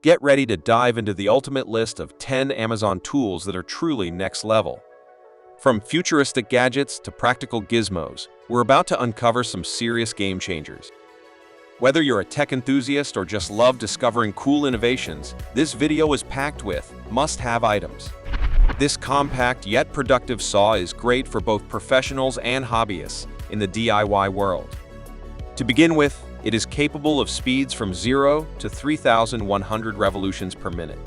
Get ready to dive into the ultimate list of 10 Amazon tools that are truly next level. From futuristic gadgets to practical gizmos, we're about to uncover some serious game changers. Whether you're a tech enthusiast or just love discovering cool innovations, this video is packed with must-have items. This compact yet productive saw is great for both professionals and hobbyists in the DIY world. To begin with, it is capable of speeds from 0 to 3,100 revolutions per minute.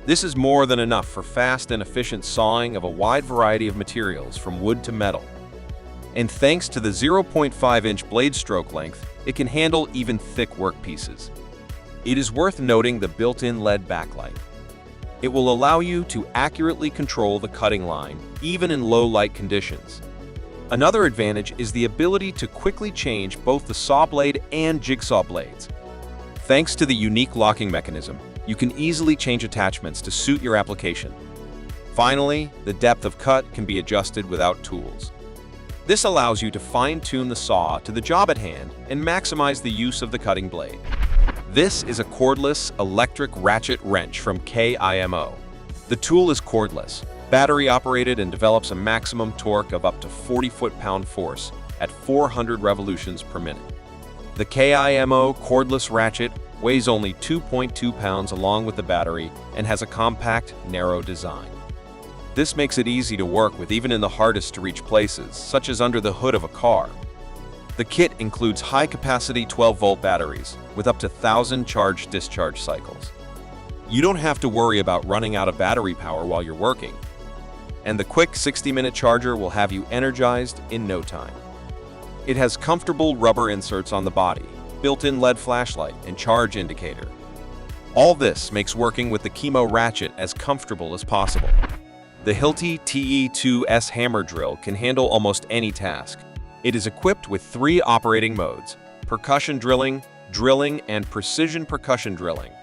This is more than enough for fast and efficient sawing of a wide variety of materials from wood to metal. And thanks to the 0.5-inch blade stroke length, it can handle even thick workpieces. It is worth noting the built-in LED backlight. It will allow you to accurately control the cutting line, even in low light conditions. Another advantage is the ability to quickly change both the saw blade and jigsaw blades. Thanks to the unique locking mechanism, you can easily change attachments to suit your application. Finally, the depth of cut can be adjusted without tools. This allows you to fine-tune the saw to the job at hand and maximize the use of the cutting blade. This is a cordless electric ratchet wrench from Czi. The tool is cordless, battery-operated, and develops a maximum torque of up to 40 foot-pound force at 400 revolutions per minute. The Czi cordless ratchet weighs only 2.2 pounds along with the battery and has a compact, narrow design. This makes it easy to work with even in the hardest-to-reach places, such as under the hood of a car. The kit includes high-capacity 12-volt batteries with up to 1,000 charge-discharge cycles. You don't have to worry about running out of battery power while you're working. And the quick 60-minute charger will have you energized in no time. It has comfortable rubber inserts on the body, built-in LED flashlight, and charge indicator. All this makes working with the Czi ratchet as comfortable as possible. The Hilti TE2S hammer drill can handle almost any task. It is equipped with 3 operating modes: percussion drilling, and precision percussion drilling.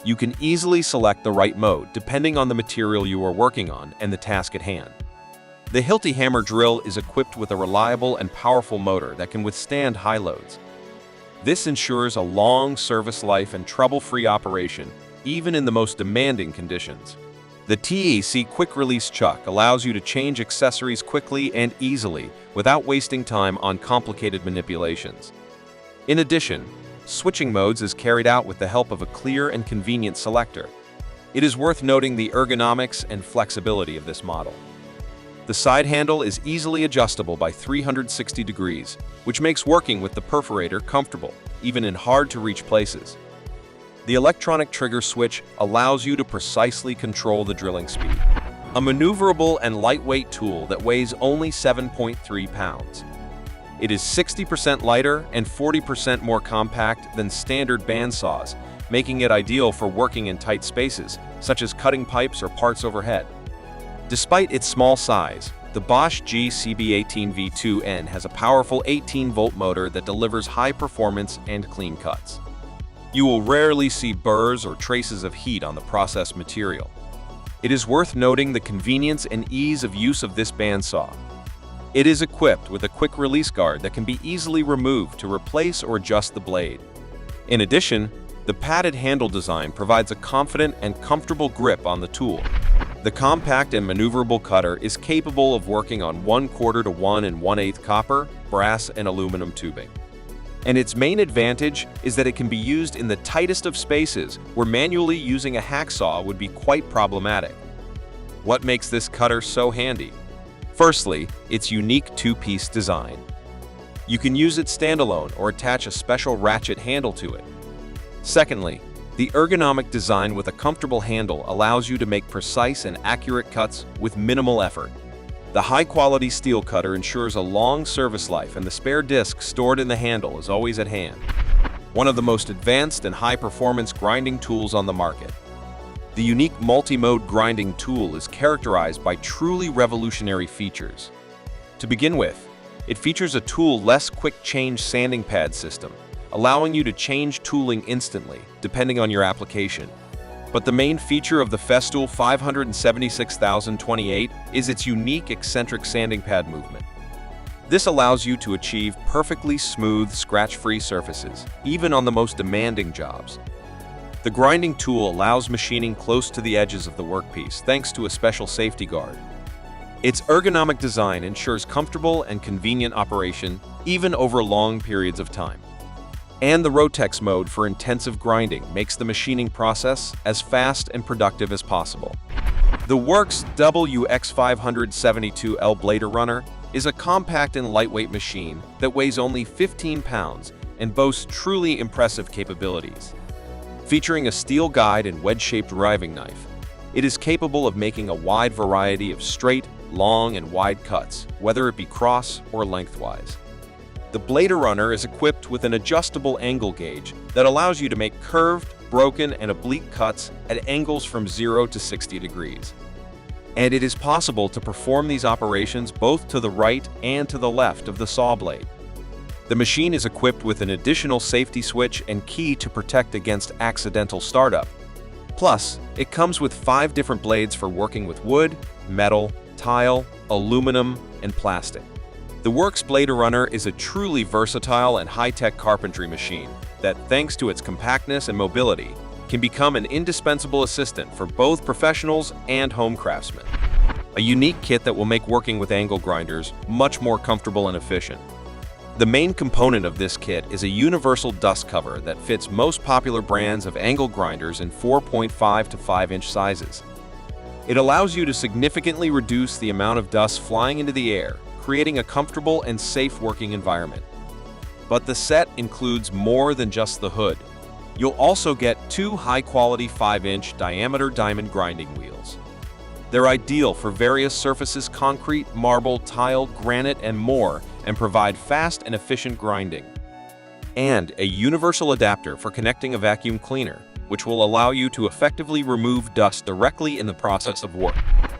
You can easily select the right mode depending on the material you are working on and the task at hand. The Hilti hammer drill is equipped with a reliable and powerful motor that can withstand high loads. This ensures a long service life and trouble-free operation, even in the most demanding conditions. The TEC quick-release chuck allows you to change accessories quickly and easily without wasting time on complicated manipulations. In addition, switching modes is carried out with the help of a clear and convenient selector. It is worth noting the ergonomics and flexibility of this model. The side handle is easily adjustable by 360 degrees, which makes working with the perforator comfortable, even in hard-to-reach places. The electronic trigger switch allows you to precisely control the drilling speed. A maneuverable and lightweight tool that weighs only 7.3 pounds. It is 60% lighter and 40% more compact than standard bandsaws, making it ideal for working in tight spaces, such as cutting pipes or parts overhead. Despite its small size, the Bosch G-CB18V2N has a powerful 18-volt motor that delivers high performance and clean cuts. You will rarely see burrs or traces of heat on the processed material. It is worth noting the convenience and ease of use of this bandsaw. It is equipped with a quick release guard that can be easily removed to replace or adjust the blade. In addition, the padded handle design provides a confident and comfortable grip on the tool. The compact and maneuverable cutter is capable of working on 1/4 to 1 1/8 copper, brass, and aluminum tubing. And its main advantage is that it can be used in the tightest of spaces where manually using a hacksaw would be quite problematic. What makes this cutter so handy? Firstly, its unique 2-piece design. You can use it standalone or attach a special ratchet handle to it. Secondly, the ergonomic design with a comfortable handle allows you to make precise and accurate cuts with minimal effort. The high-quality steel cutter ensures a long service life, and the spare disc stored in the handle is always at hand. One of the most advanced and high-performance grinding tools on the market. The unique multi-mode grinding tool is characterized by truly revolutionary features. To begin with, it features a tool-less quick-change sanding pad system, allowing you to change tooling instantly, depending on your application. But the main feature of the FESOL 576028 is its unique eccentric sanding pad movement. This allows you to achieve perfectly smooth, scratch-free surfaces, even on the most demanding jobs. The grinding tool allows machining close to the edges of the workpiece thanks to a special safety guard. Its ergonomic design ensures comfortable and convenient operation even over long periods of time. And the Rotex mode for intensive grinding makes the machining process as fast and productive as possible. The Works WX572L Blader Runner is a compact and lightweight machine that weighs only 15 pounds and boasts truly impressive capabilities. Featuring a steel guide and wedge-shaped riving knife, it is capable of making a wide variety of straight, long, and wide cuts, whether it be cross or lengthwise. The Blader Runner is equipped with an adjustable angle gauge that allows you to make curved, broken, and oblique cuts at angles from 0 to 60 degrees. And it is possible to perform these operations both to the right and to the left of the saw blade. The machine is equipped with an additional safety switch and key to protect against accidental startup. Plus, it comes with 5 different blades for working with wood, metal, tile, aluminum, and plastic. The Works Blader Runner is a truly versatile and high-tech carpentry machine that, thanks to its compactness and mobility, can become an indispensable assistant for both professionals and home craftsmen. A unique kit that will make working with angle grinders much more comfortable and efficient. The main component of this kit is a universal dust cover that fits most popular brands of angle grinders in 4.5 to 5-inch sizes. It allows you to significantly reduce the amount of dust flying into the air, creating a comfortable and safe working environment. But the set includes more than just the hood. You'll also get 2 high-quality 5-inch diameter diamond grinding wheels. They're ideal for various surfaces: concrete, marble, tile, granite, and more, and provide fast and efficient grinding. And a universal adapter for connecting a vacuum cleaner, which will allow you to effectively remove dust directly in the process of work.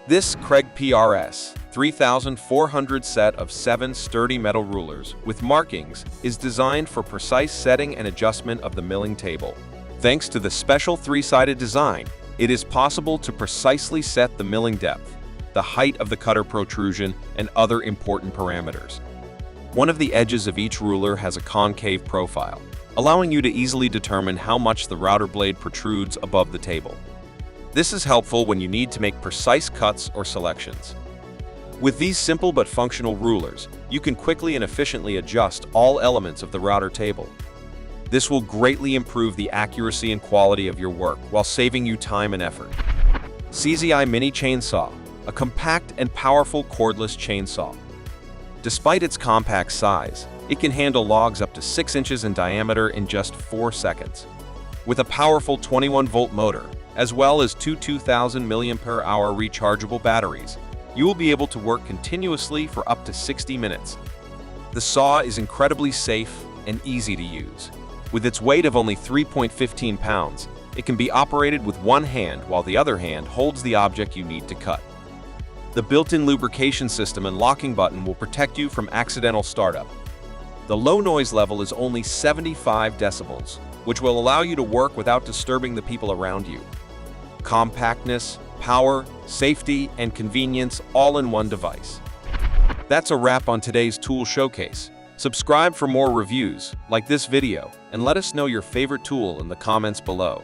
This Craig PRS 3400 set of 7 sturdy metal rulers with markings is designed for precise setting and adjustment of the milling table. Thanks to the special 3-sided design, it is possible to precisely set the milling depth, the height of the cutter protrusion, and other important parameters. One of the edges of each ruler has a concave profile, allowing you to easily determine how much the router blade protrudes above the table. This is helpful when you need to make precise cuts or selections. With these simple but functional rulers, you can quickly and efficiently adjust all elements of the router table. This will greatly improve the accuracy and quality of your work while saving you time and effort. Czi Mini Chainsaw, a compact and powerful cordless chainsaw. Despite its compact size, it can handle logs up to 6 inches in diameter in just 4 seconds. With a powerful 21-volt motor, as well as 2 2000 mAh rechargeable batteries, you will be able to work continuously for up to 60 minutes. The saw is incredibly safe and easy to use. With its weight of only 3.15 pounds, it can be operated with one hand while the other hand holds the object you need to cut. The built-in lubrication system and locking button will protect you from accidental startup. The low noise level is only 75 decibels, which will allow you to work without disturbing the people around you. Compactness, power, safety, and convenience all in one device. That's a wrap on today's tool showcase. Subscribe for more reviews, like this video, and let us know your favorite tool in the comments below.